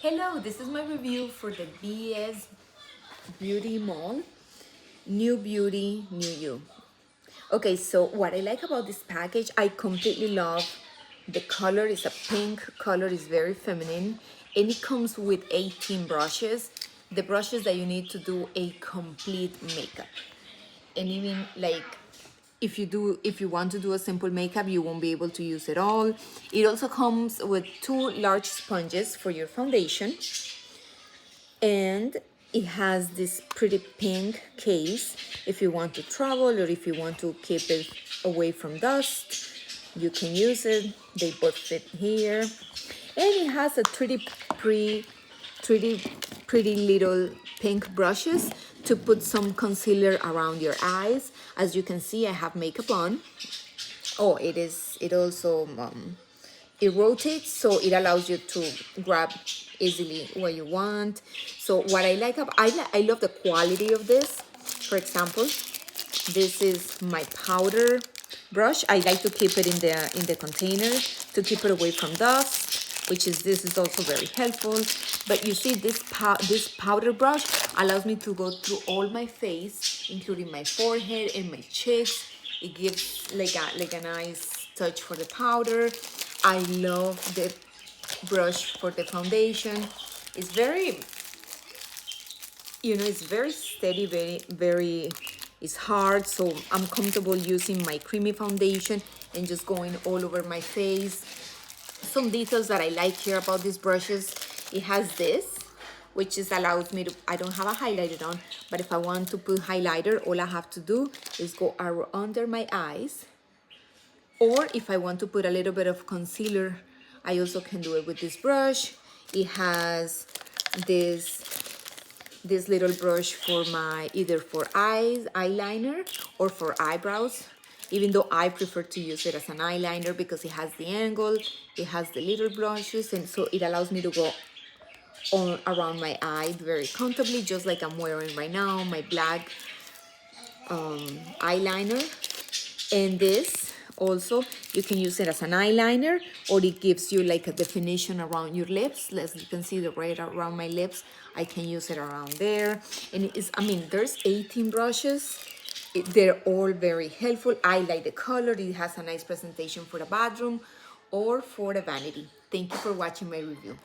Hello, this is my review for the BS Beauty Mall. New Beauty, New You. Okay, so what I like about this package, I completely love the color. It's a pink color, it's very feminine, and it comes with 18 brushes. The brushes that you need to do a complete makeup. And even like if you want to do a simple makeup, you won't be able to use it all. It also comes with 2 large sponges for your foundation, and it has this pretty pink case if you want to travel or if you want to keep it away from dust. You can use it. They both fit here, and it has a pretty little pink brushes to put some concealer around your eyes. As you can see, I have makeup on. Oh, it also it rotates, so it allows you to grab easily what you want. So what I like about I love the quality of this. For example, this is my powder brush. I like to keep it in the container to keep it away from dust, which is this is also very helpful. But you see, this powder brush allows me to go through all my face, including my forehead and my cheeks. It gives like a nice touch for the powder. I love the brush for the foundation. It's very, it's very steady, very, it's hard, so I'm comfortable using my creamy foundation and just going all over my face. Some details that I like here about these brushes, it has this, which is allows me to, I don't have a highlighter on, but if I want to put highlighter, all I have to do is go under my eyes. Or if I want to put a little bit of concealer, I also can do it with this brush. It has this little brush for my, either for eyes, eyeliner, or for eyebrows, even though I prefer to use it as an eyeliner because it has the angle, it has the little brushes, and so it allows me to go on around my eye very comfortably, just like I'm wearing right now, my black eyeliner. And this also, you can use it as an eyeliner, or it gives you like a definition around your lips. As you can see the red around my lips, I can use it around there. And it is, there's 18 brushes. They're all very helpful. I like the color. It has a nice presentation for the bathroom or for the vanity. Thank you for watching my review.